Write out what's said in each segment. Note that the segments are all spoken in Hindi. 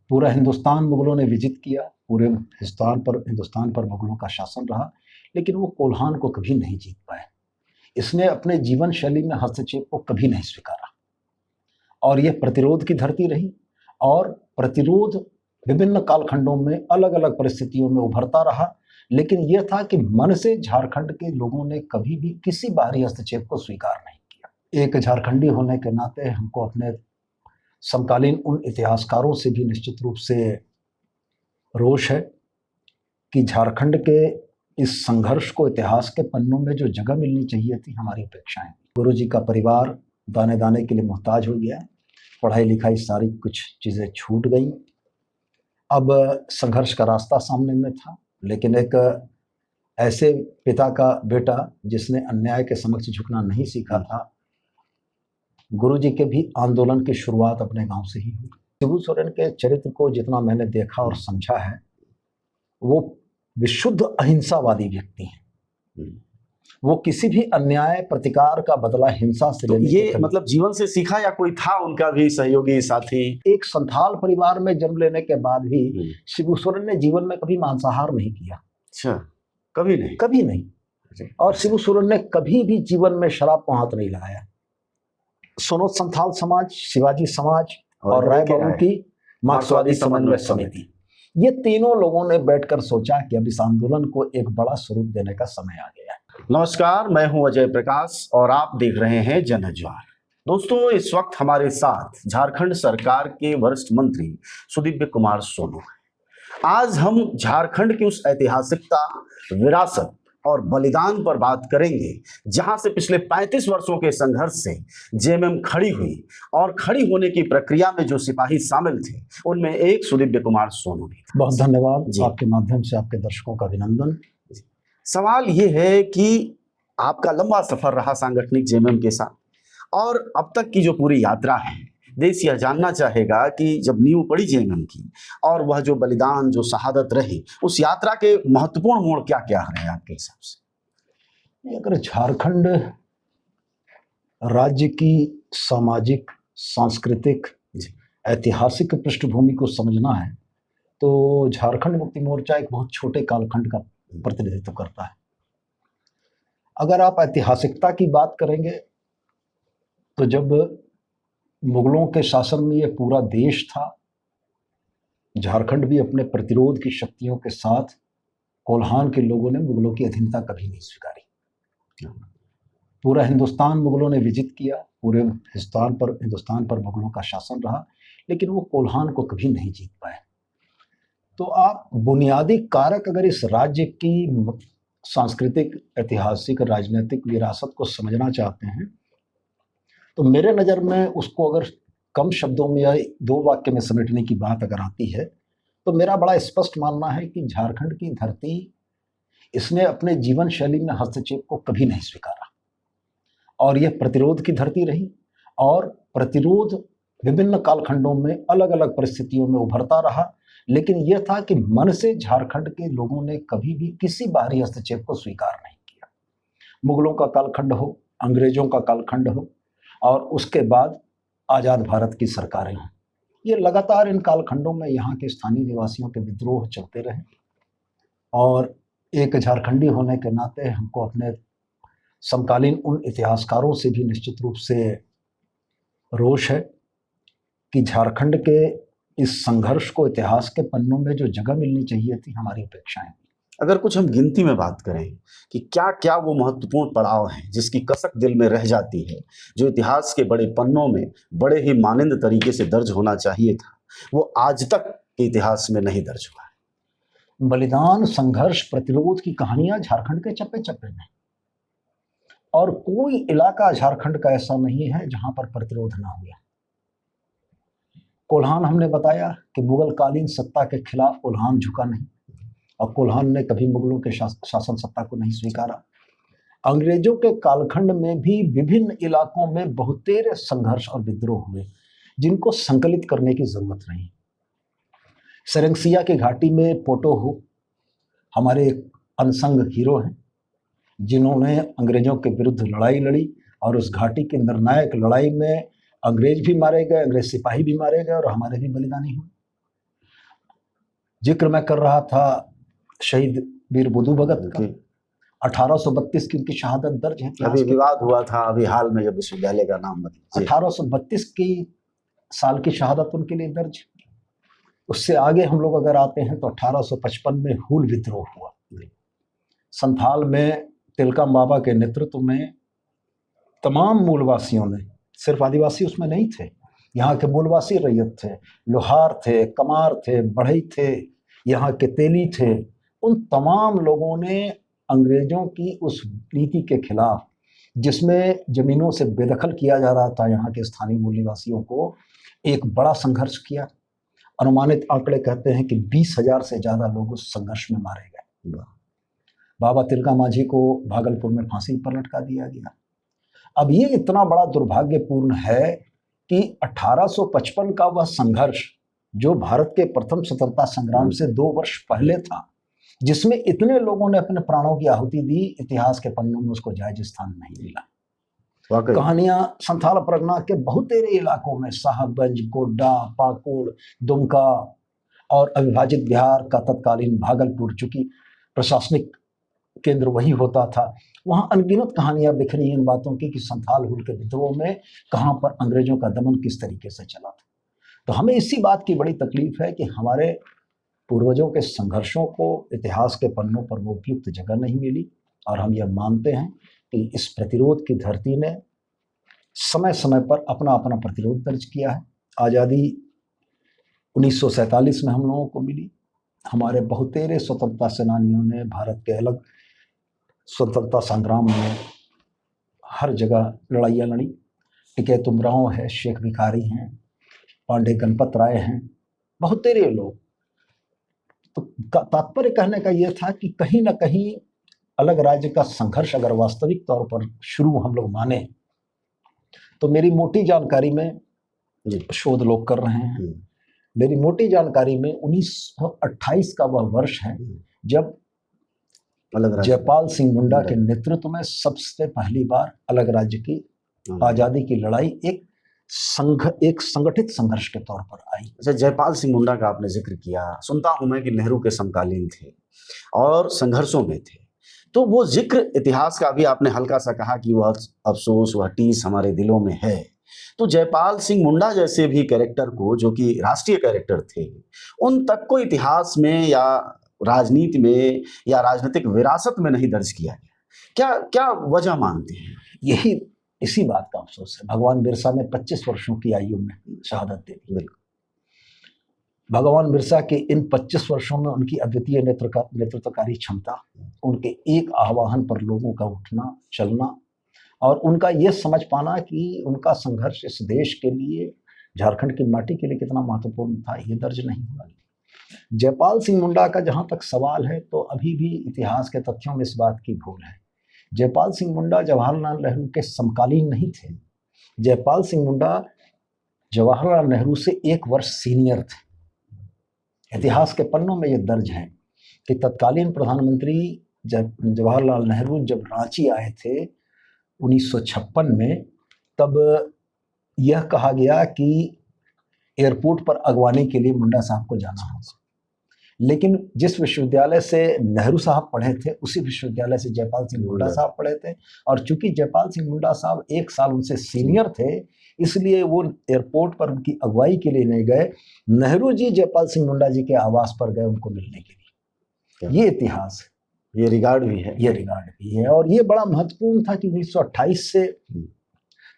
पूरा हिंदुस्तान मुगलों ने विजित किया, पूरे हिंदुस्तान पर मुगलों का शासन रहा, लेकिन वो कोल्हान को कभी नहीं जीत पाए। इसने अपने जीवन शैली में हस्तक्षेप को कभी नहीं स्वीकारा और यह प्रतिरोध की धरती रही। और प्रतिरोध विभिन्न कालखंडों में अलग अलग परिस्थितियों में उभरता रहा, लेकिन यह था कि मन से झारखंड के लोगों ने कभी भी किसी बाहरी हस्तक्षेप को स्वीकार नहीं किया। एक झारखंडी होने के नाते हमको अपने समकालीन उन इतिहासकारों से भी निश्चित रूप से रोष है कि झारखंड के इस संघर्ष को इतिहास के पन्नों में जो जगह मिलनी चाहिए थी, हमारी अपेक्षाएं। गुरु जी का परिवार दाने दाने के लिए मोहताज हो गया, पढ़ाई लिखाई सारी कुछ चीज़ें छूट गई। अब संघर्ष का रास्ता सामने में था, लेकिन एक ऐसे पिता का बेटा जिसने अन्याय के समक्ष झुकना नहीं सीखा था, गुरु जी के भी आंदोलन की शुरुआत अपने गांव से ही हुई। शिबू सोरेन के चरित्र को जितना मैंने देखा और समझा है, वो विशुद्ध अहिंसावादी व्यक्ति हैं। वो किसी भी अन्याय प्रतिकार का बदला हिंसा से लेने ये मतलब जीवन से सीखा या कोई था उनका भी सहयोगी साथी? एक संथाल परिवार में जन्म लेने के बाद भी शिबू सोरेन ने जीवन में कभी मांसाहार नहीं किया। अच्छा, कभी नहीं? कभी नहीं। और शिबू सोरेन ने कभी भी जीवन में शराब को हाथ नहीं लगाया। सोनोद संथाल समाज, शिवाजी समाज और राय बाबू की मार्क्सवादी समन्वय समिति, ये तीनों लोगों ने बैठकर सोचा कि अब इस आंदोलन को एक बड़ा स्वरूप देने का समय आ गया है। नमस्कार, मैं हूं अजय प्रकाश और आप देख रहे हैं जनज्वार। दोस्तों, इस वक्त हमारे साथ झारखंड सरकार के वरिष्ठ मंत्री सुदीव्य कुमार सोनू हैं। आज हम झारखंड की उस ऐतिहासिकता, विरासत और बलिदान पर बात करेंगे जहां से पिछले 35 वर्षों के संघर्ष से जेएमएम खड़ी हुई और खड़ी होने की प्रक्रिया में जो सिपाही शामिल थे उनमें एक सुदीव्य कुमार सोनू भी। बहुत धन्यवाद। आपके माध्यम से आपके दर्शकों का अभिनंदन। सवाल ये है कि आपका लंबा सफर रहा सांगठनिक जेएमएम के साथ, और अब तक की जो पूरी यात्रा है, देश यह जानना चाहेगा कि जब नींव पड़ी जेएमएम की और वह जो बलिदान, जो शहादत रही, उस यात्रा के महत्वपूर्ण मोड़ क्या क्या रहे आपके हिसाब से? अगर झारखंड राज्य की सामाजिक, सांस्कृतिक, ऐतिहासिक पृष्ठभूमि को समझना है तो झारखंड मुक्ति मोर्चा एक बहुत छोटे कालखंड का प्रतिनिधित्व करता है। अगर आप ऐतिहासिकता की बात करेंगे तो जब मुगलों के शासन में ये पूरा देश था, झारखंड भी अपने प्रतिरोध की शक्तियों के साथ, कोल्हान के लोगों ने मुगलों की अधीनता कभी नहीं स्वीकारी। पूरा हिंदुस्तान मुगलों ने विजित किया, पूरे हिंदुस्तान पर मुगलों का शासन रहा, लेकिन वो कोल्हान को कभी नहीं जीत पाए। तो आप बुनियादी कारक अगर इस राज्य की सांस्कृतिक, ऐतिहासिक, राजनीतिक विरासत को समझना चाहते हैं तो मेरे नज़र में उसको अगर कम शब्दों में या 2 वाक्य में समेटने की बात अगर आती है तो मेरा बड़ा स्पष्ट मानना है कि झारखंड की धरती, इसने अपने जीवन शैली में हस्तक्षेप को कभी नहीं स्वीकारा और यह प्रतिरोध की धरती रही। और प्रतिरोध विभिन्न कालखंडों में अलग अलग परिस्थितियों में उभरता रहा, लेकिन यह था कि मन से झारखंड के लोगों ने कभी भी किसी बाहरी हस्तक्षेप को स्वीकार नहीं किया। मुगलों का कालखंड हो, अंग्रेजों का कालखंड हो और उसके बाद आज़ाद भारत की सरकारें हों, ये लगातार इन कालखंडों में यहाँ के स्थानीय निवासियों के विद्रोह चलते रहे। और एक झारखंडी होने के नाते हमको अपने समकालीन उन इतिहासकारों से भी निश्चित रूप से रोष है कि झारखंड के इस संघर्ष को इतिहास के पन्नों में जो जगह मिलनी चाहिए थी, हमारी अपेक्षाएं। अगर कुछ हम गिनती में बात करें कि क्या क्या वो महत्वपूर्ण पड़ाव हैं जिसकी कसक दिल में रह जाती है, जो इतिहास के बड़े पन्नों में बड़े ही मानिंद तरीके से दर्ज होना चाहिए था, वो आज तक के इतिहास में नहीं दर्ज हुआ है। बलिदान, संघर्ष, प्रतिरोध की कहानियां झारखंड के चप्पे चप्पे में, और कोई इलाका झारखंड का ऐसा नहीं है जहां पर प्रतिरोध ना हुआ। कोल्हान, हमने बताया कि मुगल कालीन सत्ता के खिलाफ कोल्हान झुका नहीं और कोल्हान ने कभी मुगलों के शासन सत्ता को नहीं स्वीकारा। अंग्रेजों के कालखंड में भी विभिन्न इलाकों में बहुतेरे संघर्ष और विद्रोह हुए जिनको संकलित करने की जरूरत नहीं। सेरेंसिया की घाटी में पोटो हो हमारे अनसंग हीरो हैं जिन्होंने अंग्रेजों के विरुद्ध लड़ाई लड़ी और उस घाटी की निर्णायक लड़ाई में अंग्रेज भी मारे गए, अंग्रेज सिपाही भी मारे गए और हमारे भी बलिदानी हुए। जिक्र मैं कर रहा था शहीद वीर बुद्धू भगत का। 1832 की उनकी शहादत दर्ज है। अभी विवाद हुआ था अभी हाल में जब विश्वविद्यालय का नाम बदला। 1832 की साल की शहादत उनके लिए दर्ज। उससे आगे हम लोग अगर आते हैं तो 1855 में हूल विद्रोह हुआ। संथाल में तिलका बाबा के नेतृत्व में तमाम मूलवासियों ने, सिर्फ आदिवासी उसमें नहीं थे, यहाँ के मूलवासी रैयत थे, लोहार थे, कमार थे, बढ़ई थे, यहाँ के तेली थे, उन तमाम लोगों ने अंग्रेजों की उस नीति के खिलाफ, जिसमें जमीनों से बेदखल किया जा रहा था यहाँ के स्थानीय मूल निवासियों को, एक बड़ा संघर्ष किया। अनुमानित आंकड़े कहते हैं कि 20,000 से ज़्यादा लोग उस संघर्ष में मारे गए। बाबा तिलका माझी को भागलपुर में फांसी पर लटका दिया गया। अब ये इतना बड़ा दुर्भाग्यपूर्ण है कि 1855 का वह संघर्ष जो भारत के प्रथम स्वतंत्रता संग्राम से 2 वर्ष पहले था, जिसमें इतने लोगों ने अपने प्राणों की आहुति दी, इतिहास के पन्नों में उसको जायज स्थान नहीं मिला। कहानियां संथाल परगना के बहुतेरे इलाकों में, साहबगंज, गोड्डा, पाकुड़, दुमका और अविभाजित बिहार का तत्कालीन भागलपुर, चूंकि प्रशासनिक केंद्र वही होता था, वहां अनगिनत कहानियां बिखरी इन बातों की कि संथाल हुल के विद्रोह में कहां पर अंग्रेजों का दमन किस तरीके से चला था। तो हमें इसी बात की बड़ी तकलीफ है कि हमारे पूर्वजों के संघर्षों को इतिहास के पन्नों पर वो उपयुक्त जगह नहीं मिली। और हम यह मानते हैं कि इस प्रतिरोध की धरती ने समय समय पर अपना अपना प्रतिरोध दर्ज किया है। आज़ादी 1947 में हम लोगों को मिली। हमारे बहुतेरे स्वतंत्रता सेनानियों ने भारत के अलग स्वतंत्रता संग्राम में हर जगह लड़ाइयाँ लड़ी। टिकैत उमराव है, शेख भिखारी हैं, पांडे गणपत राय हैं, बहुतेरे लोग। तो तात्पर्य कहने का यह था कि कहीं ना कहीं अलग राज्य का संघर्ष अगर वास्तविक तौर पर शुरू हम लोग माने, तो मेरी मोटी जानकारी में शोध लोग कर रहे हैं, मेरी मोटी जानकारी में 1928 का वह वर्ष है जब जयपाल सिंह मुंडा के नेतृत्व में सबसे पहली बार अलग राज्य की आजादी की लड़ाई एक संगठित संघर्ष के तौर पर आई। अच्छा, जयपाल सिंह मुंडा का आपने जिक्र किया, सुनता हूं मैं कि नेहरू के समकालीन थे और संघर्षों में थे, तो वो जिक्र इतिहास का भी आपने हल्का सा कहा कि वह अफसोस, वह टीस हमारे दिलों में है। तो जयपाल सिंह मुंडा जैसे भी कैरेक्टर को, जो कि राष्ट्रीय कैरेक्टर थे, उन तक को इतिहास में या राजनीति में या राजनीतिक विरासत में नहीं दर्ज किया गया। क्या क्या वजह मानते हैं? यही इसी बात का अफसोस है। भगवान बिरसा ने 25 वर्षों की आयु में शहादत दे दी। भगवान बिरसा के इन 25 वर्षों में उनकी अद्वितीय नेतृत्वकारी क्षमता, उनके एक आह्वान पर लोगों का उठना चलना और उनका ये समझ पाना कि उनका संघर्ष इस देश के लिए, झारखंड की माटी के लिए कितना महत्वपूर्ण था, ये दर्ज नहीं हुआ। जयपाल सिंह मुंडा का जहाँ तक सवाल है, तो अभी भी इतिहास के तथ्यों में इस बात की भूल है। जयपाल सिंह मुंडा जवाहरलाल नेहरू के समकालीन नहीं थे। जयपाल सिंह मुंडा जवाहरलाल नेहरू से 1 वर्ष सीनियर थे। इतिहास के पन्नों में ये दर्ज है कि तत्कालीन प्रधानमंत्री जवाहरलाल नेहरू जब रांची आए थे 1956 में, तब यह कहा गया कि एयरपोर्ट पर अगवानी के लिए मुंडा साहब को जाना होगा। लेकिन जिस विश्वविद्यालय से नेहरू साहब पढ़े थे, उसी विश्वविद्यालय से जयपाल सिंह मुंडा साहब पढ़े थे, और चूंकि जयपाल सिंह मुंडा साहब 1 साल उनसे सीनियर थे, इसलिए वो एयरपोर्ट पर उनकी अगुवाई के लिए नहीं गए। नेहरू जी जयपाल सिंह मुंडा जी के आवास पर गए उनको मिलने के लिए। ये इतिहास है, ये रिगार्ड भी है, ये रिगार्ड भी है। और ये बड़ा महत्वपूर्ण था कि 1928 से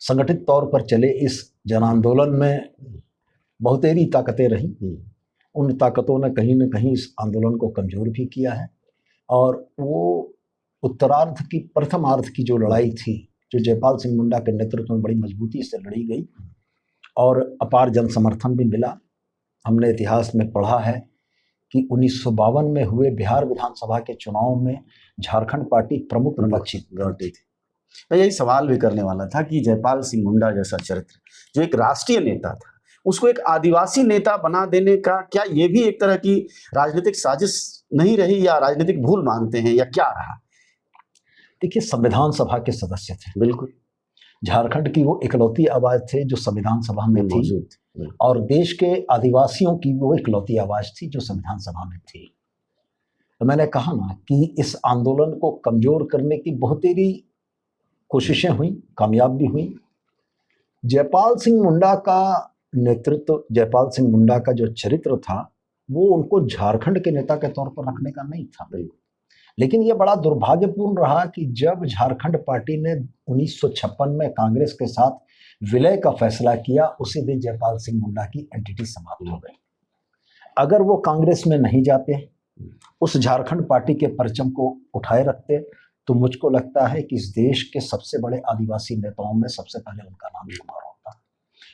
संगठित तौर पर चले इस जन आंदोलन में बहुतेरी ताकतें रहीं। उन ताकतों ने कहीं न कहीं इस आंदोलन को कमजोर भी किया है। और वो उत्तरार्ध की, प्रथमार्ध की जो लड़ाई थी, जो जयपाल सिंह मुंडा के नेतृत्व में बड़ी मजबूती से लड़ी गई और अपार जन समर्थन भी मिला। हमने इतिहास में पढ़ा है कि 1952 में हुए बिहार विधानसभा के चुनाव में झारखंड पार्टी प्रमुख विपक्षी थी। मैं यही सवाल भी करने वाला था कि जयपाल सिंह मुंडा जैसा चरित्र, जो एक राष्ट्रीय नेता था, उसको एक आदिवासी नेता बना देने का क्या ये भी एक तरह की राजनीतिक साजिश नहीं रही, या राजनीतिक भूल मानते हैं, या क्या रहा? देखिए, संविधान सभा के सदस्य थे, बिल्कुल, झारखंड की वो इकलौती आवाज थे जो संविधान सभा में थी। और देश के आदिवासियों की वो इकलौती आवाज थी जो संविधान सभा में थी। तो मैंने कहा ना कि इस आंदोलन को कमजोर करने की बहुत तेरी कोशिशें हुई, कामयाब भी हुई। जयपाल सिंह मुंडा का नेतृत्व, जयपाल सिंह मुंडा का जो चरित्र था वो उनको झारखंड के नेता के तौर पर रखने का नहीं था। लेकिन यह बड़ा दुर्भाग्यपूर्ण रहा कि जब झारखंड पार्टी ने 1956 में कांग्रेस के साथ विलय का फैसला किया, उसी दिन जयपाल सिंह मुंडा की एंटिटी समाप्त हो गई। अगर वो कांग्रेस में नहीं जाते, उस झारखंड पार्टी के परचम को उठाए रखते, तो मुझको लगता है कि इस देश के सबसे बड़े आदिवासी नेताओं में सबसे पहले उनका नाम शुमार होता।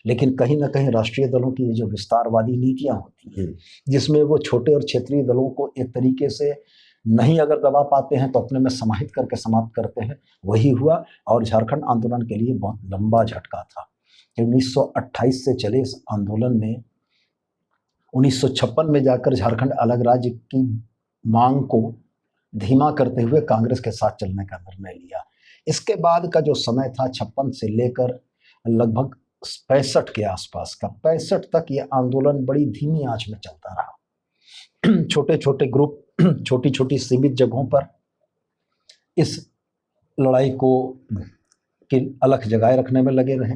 लेकिन कहीं ना कहीं राष्ट्रीय दलों की जो विस्तारवादी नीतियां होती हैं, जिसमें वो छोटे और क्षेत्रीय दलों को एक तरीके से नहीं अगर दबा पाते हैं तो अपने में समाहित करके समाप्त करते हैं, वही हुआ। और झारखंड आंदोलन के लिए बहुत लंबा झटका था। 1928 से चले इस आंदोलन ने 1956 में जाकर झारखंड अलग राज्य की मांग को धीमा करते हुए कांग्रेस के साथ चलने का निर्णय लिया। इसके बाद का जो समय था 56 से लेकर लगभग 65 के आसपास का, 65 तक ये आंदोलन बड़ी धीमी आंच में चलता रहा। छोटे छोटे ग्रुप छोटी छोटी सीमित जगहों पर इस लड़ाई को की अलख जगाए रखने में लगे रहे,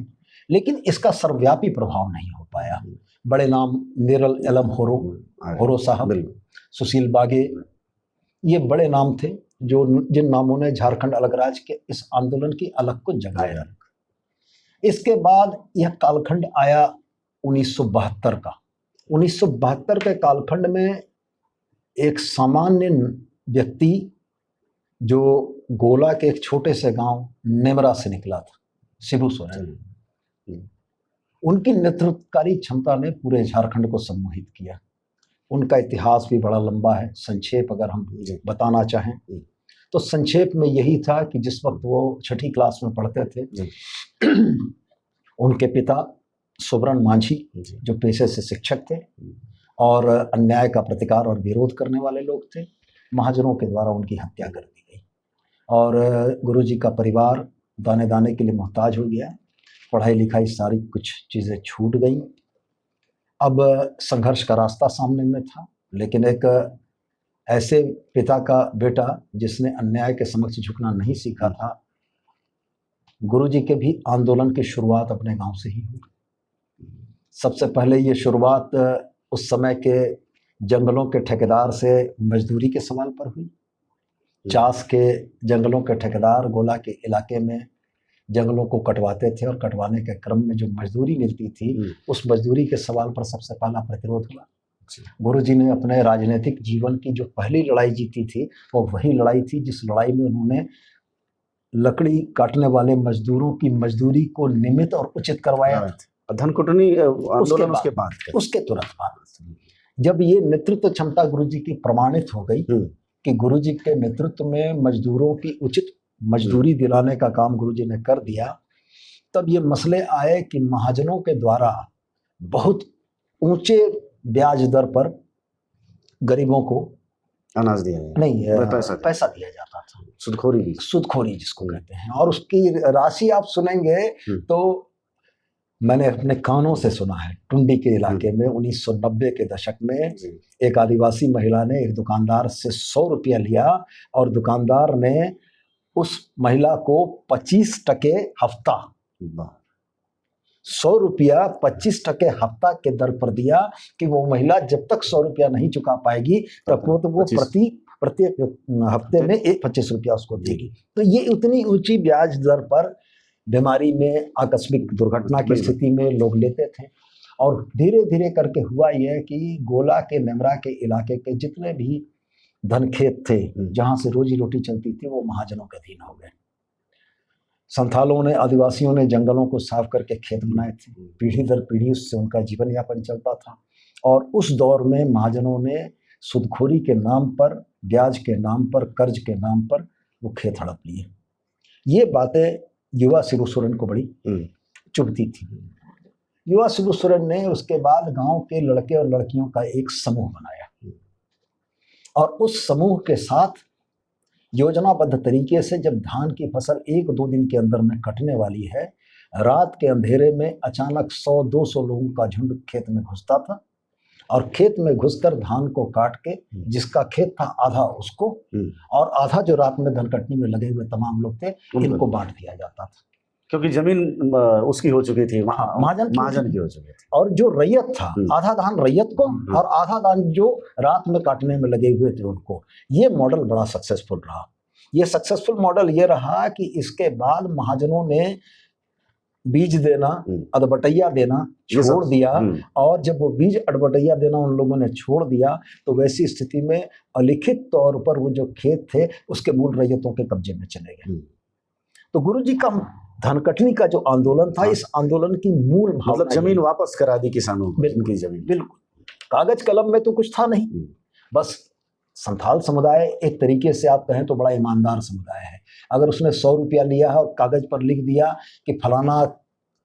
लेकिन इसका सर्वव्यापी प्रभाव नहीं हो पाया। बड़े नाम निरल एलम होरो साहब, सुशील बागे, ये बड़े नाम थे जो जिन नामों ने झारखंड अलग राज्य के इस आंदोलन की अलख को जगाया। इसके बाद यह कालखंड आया 1972 का। 1972 के कालखंड में एक सामान्य व्यक्ति जो गोला के एक छोटे से गांव नेमरा से निकला था, शिबू सोरेन, उनकी नेतृत्वकारी क्षमता ने पूरे झारखंड को सम्मोहित किया। उनका इतिहास भी बड़ा लंबा है। संक्षेप अगर हम बताना चाहें तो संक्षेप में यही था कि जिस वक्त वो 6ठी क्लास में पढ़ते थे, उनके पिता सुब्रन मांझी जो पेशे से शिक्षक थे और अन्याय का प्रतिकार और विरोध करने वाले लोग थे, महाजनों के द्वारा उनकी हत्या कर दी गई और गुरुजी का परिवार दाने दाने के लिए मोहताज हो गया। पढ़ाई लिखाई सारी कुछ चीज़ें छूट गई। अब संघर्ष का रास्ता सामने में था, लेकिन एक ऐसे पिता का बेटा जिसने अन्याय के समक्ष झुकना नहीं सीखा था, गुरुजी के भी आंदोलन की शुरुआत अपने गांव से ही हुई। सबसे पहले ये शुरुआत उस समय के जंगलों के ठेकेदार से मजदूरी के सवाल पर हुई। चास के जंगलों के ठेकेदार गोला के इलाके में जंगलों को कटवाते थे और कटवाने के क्रम में जो मजदूरी मिलती थी, उस मजदूरी के सवाल पर सबसे पहला प्रतिरोध हुआ। गुरुजी ने अपने राजनीतिक जीवन की जो पहली लड़ाई जीती थी वो वही लड़ाई थी जिस लड़ाई में उन्होंने लकड़ी काटने वाले मजदूरों की मजदूरी को नियमित और उचित करवाया। धनकुटनी आंदोलन उसके तुरंत बाद जब ये नेतृत्व क्षमता गुरुजी की प्रमाणित हो गई कि गुरुजी के नेतृत्व में मजदूरों की उचित मजदूरी दिलाने का काम गुरुजी ने कर दिया, तब ये मसले आए कि महाजनों के द्वारा बहुत ऊंचे ब्याज दर पर गरीबों को अनाज दिया नहीं पैसा दिया जाता था, सुदखोरी जिसको कहते हैं। और उसकी राशि आप सुनेंगे तो मैंने अपने कानों से सुना है। टुंडी के इलाके में 1990 के दशक में एक आदिवासी महिला ने एक दुकानदार से 100 रुपया लिया और दुकानदार ने उस महिला को 25% हफ्ता, 100 रुपया 25% हफ्ता के दर पर दिया कि वो महिला जब तक 100 रुपया नहीं चुका पाएगी तब वो प्रत्येक हफ्ते में 25 रुपया उसको देगी। तो ये उतनी ऊंची ब्याज दर पर बीमारी में, आकस्मिक दुर्घटना की स्थिति में लोग लेते थे। और धीरे धीरे करके हुआ यह कि गोला के नेमरा के इलाके के जितने भी धनखेत थे जहां से रोजी रोटी चलती थी वो महाजनों के अधीन हो गए। संथालों ने, आदिवासियों ने जंगलों को साफ करके खेत बनाए थे, पीढ़ी दर पीढ़ी उससे उनका जीवन यापन चलता था। और उस दौर में महाजनों ने सुदखोरी के नाम पर, ब्याज के नाम पर, कर्ज के नाम पर वो खेत हड़प लिए। ये बातें युवा शिबू सोरेन को बड़ी चुभती थी। युवा शिबू सोरेन ने उसके बाद गांव के लड़के और लड़कियों का एक समूह बनाया और उस समूह के साथ योजनाबद्ध तरीके से जब धान की फसल 1-2 दिन के अंदर में कटने वाली है रात के अंधेरे में अचानक 100-200 लोगों का झुंड खेत में घुसता था और खेत में घुसकर धान को काट के, जिसका खेत था आधा उसको और आधा जो रात में धनकटनी में लगे हुए तमाम लोग थे, इनको बांट दिया जाता था, क्योंकि जमीन उसकी हो चुकी थी, महाजन की हो चुकी थी। और जो रैयत था, आधा धान रैयत को और आधा धान जो रात में काटने में लगे हुए थे उनको। ये मॉडल बड़ा सक्सेसफुल रहा। ये सक्सेसफुल मॉडल ये रहा कि इसके बाद महाजनों ने बीज देना, अदबटैया देना छोड़ दिया, और जब वो बीज अदबटैया देना उन लोगों ने छोड़ दिया तो वैसी स्थिति में अलिखित तौर पर वो जो खेत थे उसके मूल रैयतों के कब्जे में चले गए। तो गुरुजी का धनकटनी का जो आंदोलन था, इस आंदोलन की मूल भावना, मतलब जमीन वापस करा दी किसानों को, इनकी जमीन। बिल्कुल, कागज कलम में तो कुछ था नहीं। बस संथाल समुदाय एक तरीके से आप कहें तो बड़ा ईमानदार समुदाय है। अगर उसने 100 रुपया लिया है और कागज पर लिख दिया कि फलाना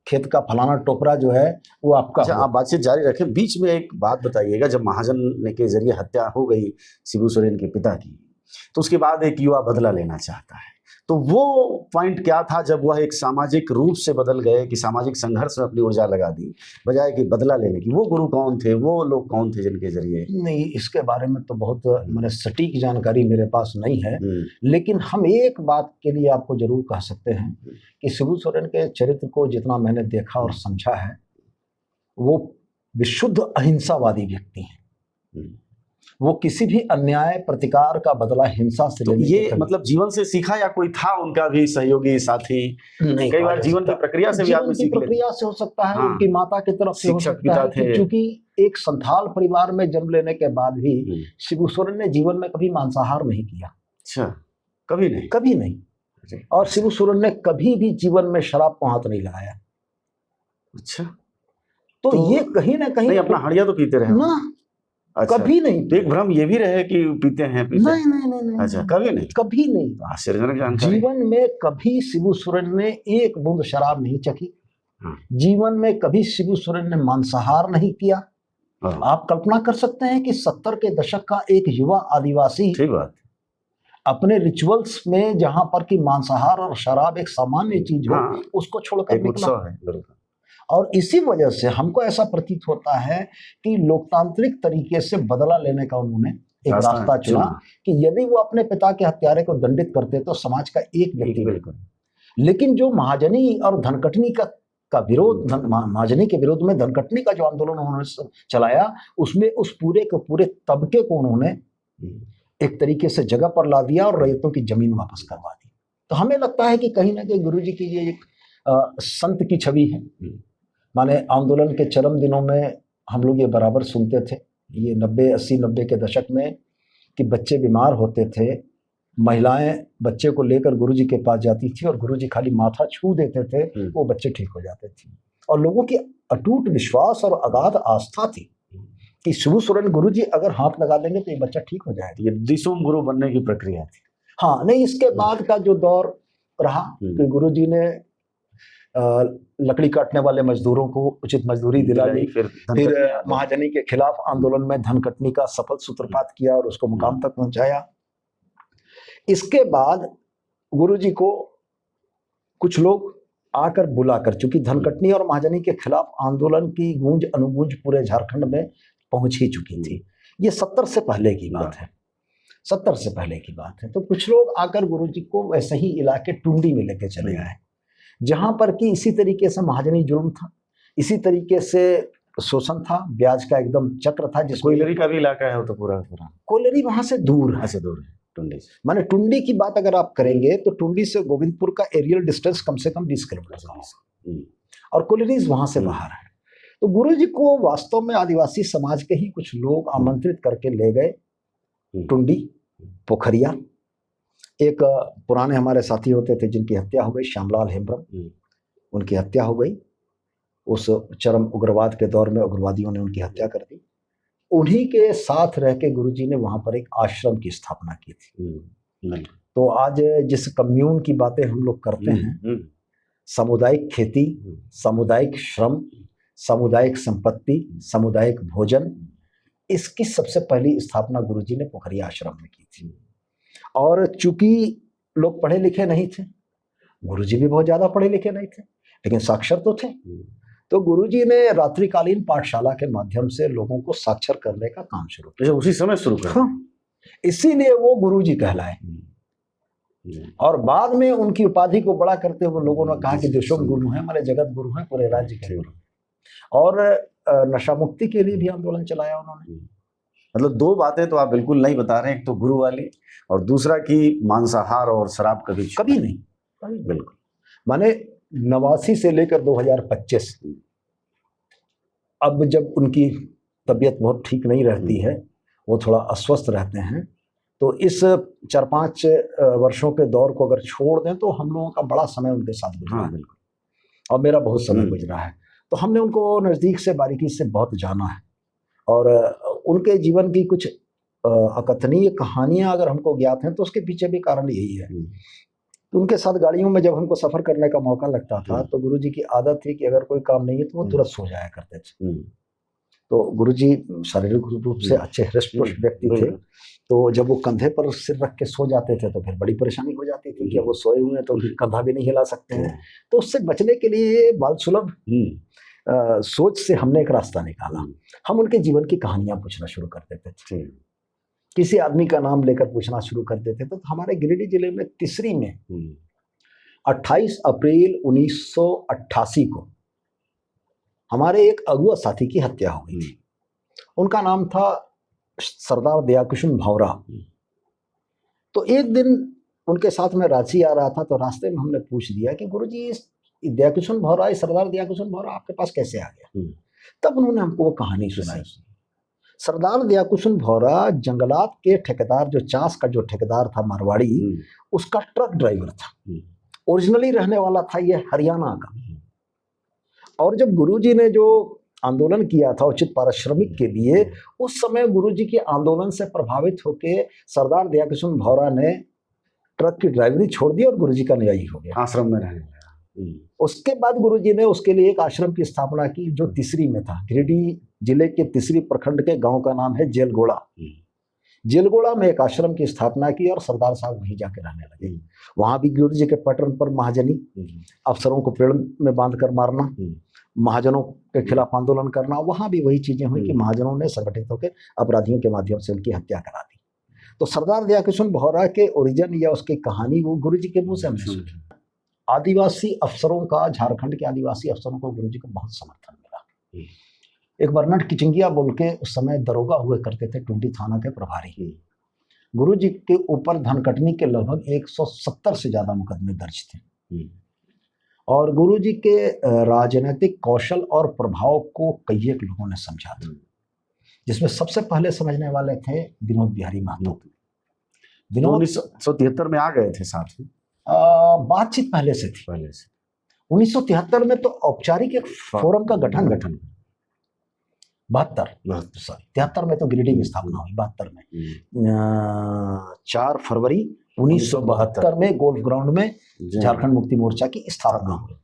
खेत का फलाना टोकरा जो है वो आपका। अच्छा, आप बातचीत जारी रखें, बीच में एक बात बताइएगा। जब महाजन के जरिए हत्या हो गई शिबू सोरेन के पिता की, तो उसके बाद एक युवा बदला लेना चाहता है, तो वो पॉइंट क्या था जब वह एक सामाजिक रूप से बदल गए कि सामाजिक संघर्ष में अपनी ऊर्जा लगा दी बजाय कि बदला लेने की? वो गुरु कौन थे, वो लोग कौन थे जिनके जरिए? नहीं, इसके बारे में तो बहुत मैंने सटीक जानकारी मेरे पास नहीं है, लेकिन हम एक बात के लिए आपको जरूर कह सकते हैं कि शिबू सोरेन के चरित्र को जितना मैंने देखा और समझा है, वो विशुद्ध अहिंसावादी व्यक्ति हैं। वो किसी भी अन्याय प्रतिकार का बदला हिंसा से लेने ये मतलब जीवन से सीखा या कोई था उनका भी सहयोगी साथी? नहीं, कई बार जीवन की प्रक्रिया से भी आदमी सीख लेता है। प्रक्रिया से हो सकता है, उनकी माता की तरफ से हो सकता है, क्योंकि एक संथाल परिवार में जन्म लेने के बाद भी शिबू सोरेन ने जीवन में कभी मांसाहार नहीं किया। अच्छा, कभी नहीं? कभी नहीं। और शिबू सोरेन ने कभी भी जीवन में शराब को हाथ नहीं लगाया। अच्छा, तो ये कहीं ना कहीं अपना हड़िया तो पीते रहे ना? अच्छा, कभी नहीं। तो एक भ्रम ये भी रहे कि पीते हैं। नहीं नहीं नहीं नहीं। अच्छा, कभी नहीं? कभी नहीं। आश्चर्यजनक जानकारी। जीवन में कभी शिबू सोरेन ने एक बूंद शराब नहीं चखी। जीवन में कभी शिबू सोरेन ने मांसाहार नहीं किया। आप कल्पना कर सकते हैं कि 70 के दशक का एक युवा आदिवासी, ठीक बात, अपने रिचुअल्स में जहां पर कि मांसाहार और शराब एक सामान्य चीज हो, उसको छोड़कर निकला। और इसी वजह से हमको ऐसा प्रतीत होता है कि लोकतांत्रिक तरीके से बदला लेने का उन्होंने एक रास्ता चुना कि यदि वो अपने पिता के हत्यारे को दंडित करते तो समाज का एक व्यक्ति। बिल्कुल। लेकिन जो महाजनी और धनकटनी का विरोध, महाजनी के विरोध में धनकटनी का जो आंदोलन उन्होंने चलाया, उसमें उस पूरे के पूरे तबके को उन्होंने एक तरीके से जगह पर ला दिया और रैयतों की जमीन वापस करवा दी। तो हमें लगता है कि कहीं ना कहीं गुरुजी की ये एक संत की छवि है। माने आंदोलन के चरम दिनों में हम लोग ये बराबर सुनते थे, ये 80-90 के दशक में, कि बच्चे बीमार होते थे, महिलाएं बच्चे को लेकर गुरुजी के पास जाती थी और गुरुजी खाली माथा छू देते थे, वो बच्चे ठीक हो जाते थे। और लोगों की अटूट विश्वास और अगाध आस्था थी कि शिबू सोरेन गुरुजी अगर हाथ लगा देंगे तो ये बच्चा ठीक हो जाएगा। ये दिसोम गुरु बनने की प्रक्रिया थी। हाँ, नहीं, इसके बाद का जो दौर रहा कि गुरुजी ने लकड़ी काटने वाले मजदूरों को उचित मजदूरी दिलाई, फिर महाजनी के खिलाफ आंदोलन में धनकटनी का सफल सूत्रपात किया और उसको मुकाम तक पहुंचाया। इसके बाद गुरुजी को कुछ लोग आकर बुलाकर, चूंकि धनकटनी और महाजनी के खिलाफ आंदोलन की गूंज अनुगूंज पूरे झारखंड में पहुंच ही चुकी थी। ये 70 से पहले की बात है, 70 से पहले की बात है। तो कुछ लोग आकर गुरुजी को वैसे ही इलाके टुंडी में लेके चले आए, जहां पर कि इसी तरीके से महाजनी जुर्म था, इसी तरीके से शोषण था, ब्याज का एकदम चक्र था। जिस कोयलरी का भी इलाका है वो तो पूरा कोयलरी वहां से दूर है। अच्छा, दूर है टुंडी से। माने टुंडी की बात अगर आप करेंगे तो टुंडी से गोविंदपुर का एरियल डिस्टेंस कम से कम 20 किलोमीटर का, और कोयलरीज वहां से बाहर है। तो गुरुजी को वास्तव में आदिवासी समाज के ही कुछ लोग आमंत्रित करके ले गए टुंडी, पोखरिया। एक पुराने हमारे साथी होते थे जिनकी हत्या हो गई, श्यामलाल हेम्ब्रम, उनकी हत्या हो गई। उस चरम उग्रवाद के दौर में उग्रवादियों ने उनकी हत्या कर दी। उन्हीं के साथ रह के गुरुजी ने वहां पर एक आश्रम की स्थापना की थी। तो आज जिस कम्यून की बातें हम लोग करते हैं, सामुदायिक खेती, सामुदायिक श्रम, सामुदायिक संपत्ति, सामुदायिक भोजन, इसकी सबसे पहली स्थापना गुरुजी ने पोखरिया आश्रम में की थी। और चूंकि लोग पढ़े लिखे नहीं थे, गुरुजी भी बहुत ज्यादा पढ़े लिखे नहीं थे, लेकिन साक्षर तो थे। तो गुरुजी ने रात्रिकालीन पाठशाला के माध्यम से लोगों को साक्षर करने का काम शुरू किया। उसी समय शुरू कर। हाँ, इसीलिए वो गुरुजी कहलाए। और बाद में उनकी उपाधि को बड़ा करते हुए लोगों ने कहा कि देशों गुरु हैं, हमारे जगत गुरु हैं, पूरे राज्य के गुरु। और नशा मुक्ति के लिए भी आंदोलन चलाया उन्होंने। मतलब दो बातें तो आप बिल्कुल नहीं बता रहे हैं, एक तो गुरु वाली और दूसरा कि मांसाहार और शराब कभी नहीं। बिल्कुल। माने 89 से लेकर 2025, अब जब उनकी तबीयत बहुत ठीक नहीं रहती है, वो थोड़ा अस्वस्थ रहते हैं, तो इस 4-5 वर्षों के दौर को अगर छोड़ दें तो हम लोगों का बड़ा समय उनके साथ गुजरा है। और मेरा बहुत समय गुजरा है, तो हमने उनको नज़दीक से बारीकी से बहुत जाना है। और उनके जीवन की कुछ अकथनीय कहानियां अगर हमको ज्ञात हैं तो उसके पीछे भी कारण यही है। तो उनके साथ गाड़ियों में जब हमको सफर करने का मौका लगता था तो गुरुजी की आदत थी कि अगर कोई काम नहीं है तो वो तुरंत सो जाया करते थे। तो गुरुजी शारीरिक रूप से अच्छे हृष्ट-पुष्ट व्यक्ति थे, तो जब वो कंधे पर सिर रख के सो जाते थे तो फिर बड़ी परेशानी हो जाती थी कि अब वो सोए हुए हैं तो कंधा भी नहीं हिला सकते हैं। तो उससे बचने के लिए बाल सुलभ सोच से हमने एक रास्ता निकाला। हम उनके जीवन की कहानियां पूछना शुरू कर देते थे, किसी आदमी का नाम लेकर पूछना शुरू कर देते थे। तो हमारे गिरिडीह जिले में तिसरी में 28 अप्रैल 1988 को हमारे एक अगुआ साथी की हत्या हो गई थी। उनका नाम था सरदार दयाकिशुन भौरा। तो एक दिन उनके साथ में रांची आ रहा था, तो रास्ते में हमने पूछ दिया कि गुरुजी दयाकिशुन भौरा, सरदार दयाकिशुन भौरा आपके पास कैसे आ गया? तब उन्होंने हमको वो कहानी सुनाई। सरदार दयाकिशुन भौरा जंगलात के ठेकेदार, जो चास का जो ठेकेदार था मारवाड़ी, उसका ट्रक ड्राइवर था। ओरिजिनली रहने वाला था ये हरियाणा का। और जब गुरुजी ने जो आंदोलन किया था उचित पारिश्रमिक के लिए, उस समय गुरुजी के आंदोलन से प्रभावित होकर सरदार दयाकिशुन भौरा ने ट्रक की ड्राइवरी छोड़ दी और गुरुजी का न्यायी हो गया, आश्रम में रहने लगा। उसके बाद गुरुजी ने उसके लिए एक आश्रम की स्थापना की जो तिसरी में था। गिरिडीह जिले के तिसरी प्रखंड के गांव का नाम है जेलगोड़ा। जेलगोड़ा में एक आश्रम की स्थापना की और सरदार साहब वहीं जाके रहने लगे। वहां भी गुरुजी के पैटर्न पर महाजनी, अफसरों को पेड़ में बांध कर मारना, महाजनों के खिलाफ आंदोलन करना, वहां भी वही चीजें हुई कि महाजनों ने संगठित होकर अपराधियों के माध्यम से उनकी हत्या करा दी। तो सरदार दयाकिशुन भौरा के ओरिजिन या उसकी कहानी वो गुरुजी के मुंह से हमने सुनी। आदिवासी अफसरों का, झारखंड के आदिवासी अफसरों को गुरुजी को बहुत समर्थन मिला। एक बर्नाड किचिंगिया बोल के उस समय दरोगा हुए करते थे, टुंडी थाना के प्रभारी। गुरुजी के ऊपर धनकटनी के लगभग 170 से ज्यादा मुकदमे दर्ज थे। और गुरुजी के राजनीतिक कौशल और प्रभाव को कई एक लोगों ने समझा था, जिसमें सबसे पहले समझने वाले थे विनोद बिहारी महतो। विनोद 1973 में आ गए थे साथ में। बातचीत पहले से थी। 1973 में तो औपचारिक एक फोरम का गठन 73 में तो गिरिडीह की स्थापना हुई। 72 में 4 फरवरी 1972 में गोल्फ ग्राउंड में झारखंड मुक्ति मोर्चा की स्थापना हुई।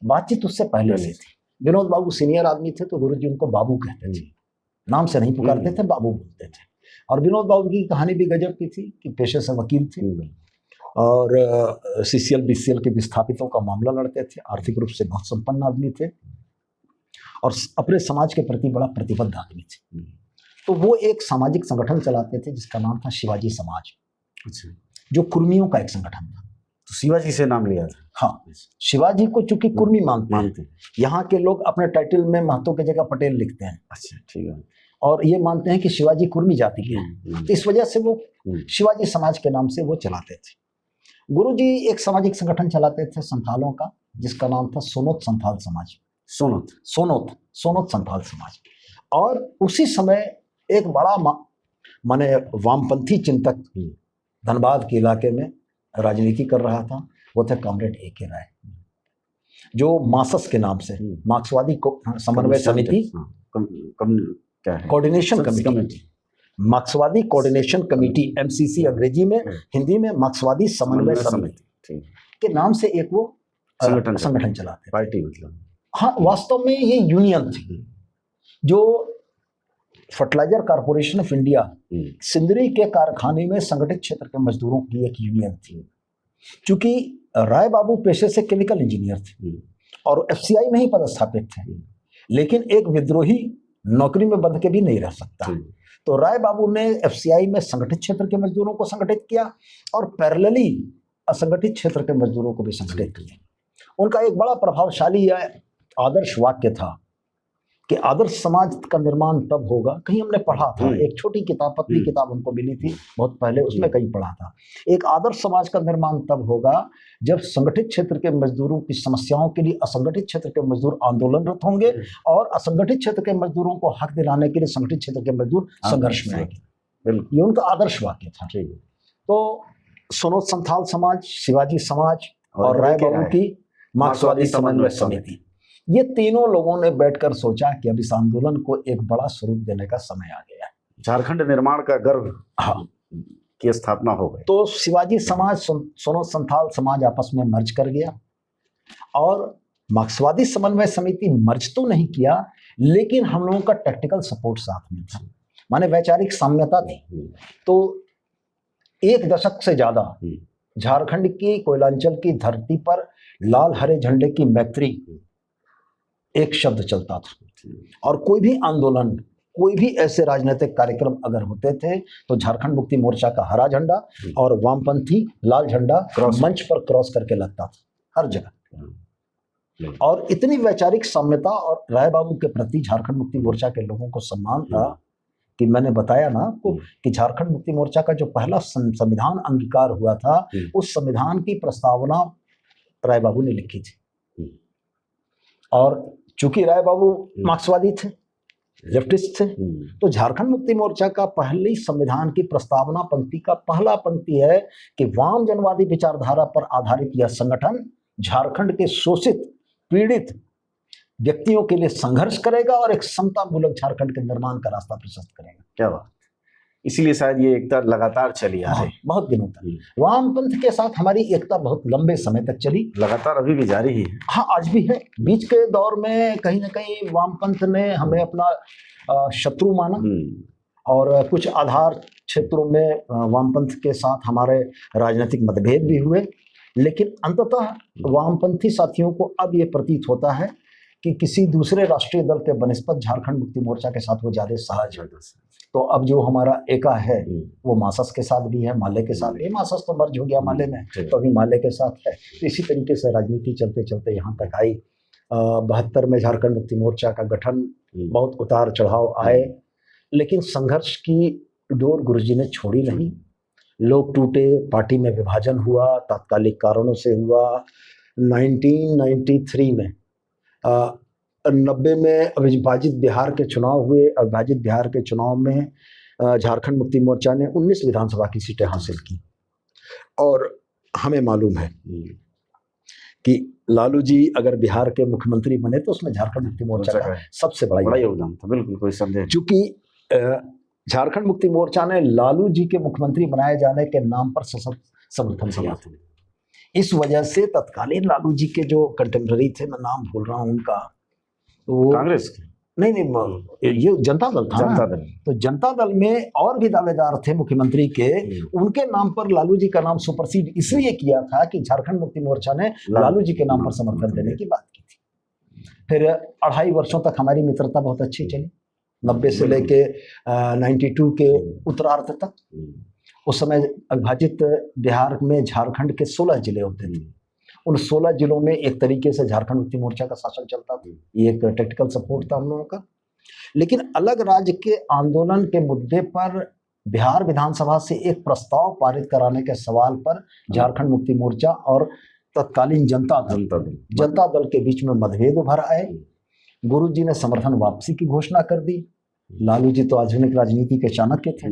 बातचीत उससे पहले से थी। विनोद बाबू सीनियर आदमी थे तो गुरुजी उनको बाबू कहते थे, नाम से नहीं पुकारते थे, बाबू बोलते थे। और विनोद बाबू की कहानी भी गजब की थी कि पेशे से वकील थे और CCL BCL के विस्थापितों का मामला लड़ते थे। आर्थिक रूप से बहुत संपन्न आदमी थे और अपने समाज के प्रति बड़ा प्रतिबद्ध आदमी थे। तो वो एक सामाजिक संगठन चलाते थे जिसका नाम था शिवाजी समाज। अच्छा। जो कुर्मियों का एक संगठन था। तो शिवाजी से नाम लिया था। हाँ, शिवाजी को चूंकि कुर्मी मानते हैं। यहाँ के लोग अपने टाइटल में महतो की जगह पटेल लिखते हैं। अच्छा, ठीक है। और ये मानते हैं कि शिवाजी कुर्मी जाति के हैं, तो इस वजह से वो शिवाजी समाज के नाम से वो चलाते थे। गुरुजी एक सामाजिक संगठन चलाते थे संथालों का, जिसका नाम था सोनोत संथाल समाज। सोनोत संथाल समाज। और उसी समय एक बड़ा माने वामपंथी चिंतक धनबाद के इलाके में राजनीति कर रहा था, वो थे कॉमरेड A.K. राय, जो मासस के नाम से मार्क्सवादी समन्वय समिति कोऑर्डिनेशन कमेटी, मार्क्सवादी कोऑर्डिनेशन कमेटी MCC अंग्रेजी में, हिंदी में मार्क्सवादी समन्वय समिति के नाम से एक वो संगठन चलाते, पार्टी मतलब। हाँ, वास्तव में ये यूनियन थी जो Fertilizer Corporation of India Sindri के कारखाने में संगठित क्षेत्र के मजदूरों की एक यूनियन थी। चूंकि राय बाबू पेशे से केमिकल इंजीनियर थे, और एफसीआई में ही पदस्थापित थे, लेकिन एक विद्रोही नौकरी में बंध के भी नहीं रह सकता। तो राय बाबू ने एफसीआई में संगठित क्षेत्र के मजदूरों को संगठित किया और पैरेलली असंगठित क्षेत्र के मजदूरों को भी संगठित किया। उनका एक बड़ा प्रभावशाली आदर्श वाक्य था कि आदर्श समाज का निर्माण तब होगा, कहीं हमने पढ़ा था, एक छोटी किताब, पतली किताब हमको मिली थी बहुत पहले, उसमें कहीं पढ़ा था, एक आदर्श समाज का निर्माण तब होगा जब संगठित क्षेत्र के मजदूरों की समस्याओं के लिए असंगठित क्षेत्र के मजदूर आंदोलनरत होंगे और असंगठित क्षेत्र के मजदूरों को हक दिलाने के लिए संगठित क्षेत्र के मजदूर संघर्ष में आएंगे। ये उनका आदर्श वाक्य था। तो सोनोत संथाल समाज, शिवाजी समाज और राय बाबू की मार्क्सवादी समन्वय समिति, ये तीनों लोगों ने बैठकर सोचा कि अब इस आंदोलन को एक बड़ा स्वरूप देने का समय आ गया है। झारखंड निर्माण का गर्व की स्थापना हो गई। तो शिवाजी समाज, सोनोत संथाल समाज आपस में मर्ज कर गया और मार्क्सवादी समन्वय समिति मर्ज तो नहीं किया, लेकिन हम लोगों का टेक्निकल सपोर्ट साथ में था, माने वैचारिक साम्यता थी। तो एक दशक से ज्यादा झारखंड की कोयलांचल की धरती पर लाल हरे झंडे की मैत्री एक शब्द चलता था और कोई भी आंदोलन, कोई भी ऐसे राजनीतिक कार्यक्रम अगर होते थे तो झारखंड मुक्ति मोर्चा का हरा झंडा और वामपंथी लाल झंडा मंच पर क्रॉस करके लगता था हर जगह। और इतनी वैचारिक साम्यता और राय बाबू के प्रति झारखंड मुक्ति मोर्चा के लोगों को सम्मान था कि मैंने बताया ना आपको कि झारखंड मुक्ति मोर्चा का जो पहला संविधान अंगीकार हुआ था, उस संविधान की प्रस्तावना राय बाबू ने लिखी थी। और चूंकि राय बाबू मार्क्सवादी थे, लेफ्टिस्ट थे, तो झारखंड मुक्ति मोर्चा का पहली संविधान की प्रस्तावना पंक्ति का पहला पंक्ति है कि वाम जनवादी विचारधारा पर आधारित यह संगठन झारखंड के शोषित पीड़ित व्यक्तियों के लिए संघर्ष करेगा और एक समता मूलक झारखंड के निर्माण का रास्ता प्रशस्त करेगा। क्या बात, इसीलिए शायद ये एकता लगातार चली आ रही बहुत दिनों तक। वामपंथ के साथ हमारी एकता बहुत लंबे समय तक चली, लगातार अभी भी जारी ही है। हाँ, आज भी है। बीच के दौर में कहीं ना कहीं वामपंथ ने हमें अपना शत्रु माना और कुछ आधार क्षेत्रों में वामपंथ के साथ हमारे राजनीतिक मतभेद भी हुए, लेकिन अंततः वामपंथी साथियों को अब ये प्रतीत होता है कि किसी दूसरे राष्ट्रीय दल के बनस्पत झारखंड मुक्ति मोर्चा के साथ वो ज्यादा सहज है। तो अब जो हमारा एका है वो मासस के साथ भी है, माले के साथ, ये मासस तो मर्ज हो गया माले में, तो अभी माले के साथ है। तो इसी तरीके से राजनीति चलते चलते यहाँ तक आई। 72 में झारखंड मुक्ति मोर्चा का गठन, बहुत उतार चढ़ाव आए, लेकिन संघर्ष की डोर गुरुजी ने छोड़ी नहीं। लोग टूटे, पार्टी में विभाजन हुआ, तात्कालिक कारणों से हुआ। 1993 में 90 में अविभाजित बिहार के चुनाव हुए। अविभाजित बिहार के चुनाव में झारखंड मुक्ति मोर्चा ने 19 विधानसभा की सीटें हासिल की और हमें मालूम है कि लालू जी अगर बिहार के मुख्यमंत्री बने तो उसमें झारखंड मुक्ति मोर्चा का सबसे बड़ा योगदान था। बिल्कुल, कोई संदेह। चूंकि झारखंड मुक्ति मोर्चा ने लालू जी के मुख्यमंत्री बनाए जाने के नाम पर समर्थन दिया था। इस वजह से तत्कालीन लालू जी के जो कंटेम्पररी थे, मैं नाम भूल रहा हूँ उनका, वो कांग्रेस के नहीं, ये जनता दल था। जनता दल। तो जनता दल में और भी दावेदार थे मुख्यमंत्री के, उनके नाम पर लालू जी का नाम सुपरसीड इसलिए किया था कि झारखंड मुक्ति मोर्चा ने लालू जी के नाम पर समर्थन देने की बात की थी। फिर 2.5 वर्षों तक हमारी मित्रता बहुत अच्छी चली, 90 से लेके 92 के उत्तरार्ध तक। उस समय अविभाजित बिहार में झारखंड के 16 जिले होते थे। उन 16 जिलों में एक तरीके से झारखंड मुक्ति मोर्चा का शासन चलता था। ये एक टेक्निकल सपोर्ट था हम लोगों का। लेकिन अलग राज्य के आंदोलन के मुद्दे पर बिहार विधानसभा से एक प्रस्ताव पारित कराने के सवाल पर झारखंड मुक्ति मोर्चा और तत्कालीन जनता दल के बीच में मतभेद उभर आए। गुरुजी ने समर्थन वापसी की घोषणा कर दी। लालू जी तो आधुनिक राजनीति के चाणक्य थे,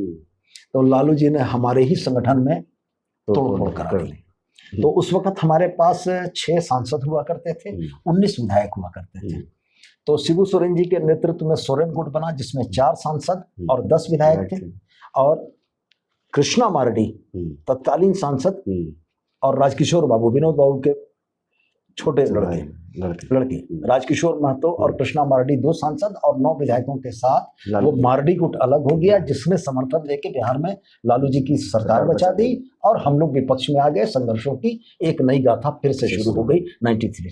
तो लालू जी ने हमारे ही संगठन में तोड़फोड़ करा दी। तो उस वक्त हमारे पास 6 सांसद हुआ करते थे, 19 विधायक हुआ करते थे। तो शिबू सोरेन जी के नेतृत्व में सोरेन गुट बना, जिसमें 4 सांसद और 10 विधायक थे, और कृष्णा मार्डी तत्कालीन सांसद और राजकिशोर बाबू, विनोद बाबू के छोटे लड़के राजकिशोर महतो और कृष्णा मार्डी 2 सांसद और 9 विधायकों के साथ वो मार्डी गुट अलग हो गया, जिसने समर्थन लेके बिहार में लालू जी की सरकार बचा दी और हम लोग विपक्ष में आ गए। संघर्षों की एक नई गाथा फिर से शुरू हो गई 93 से।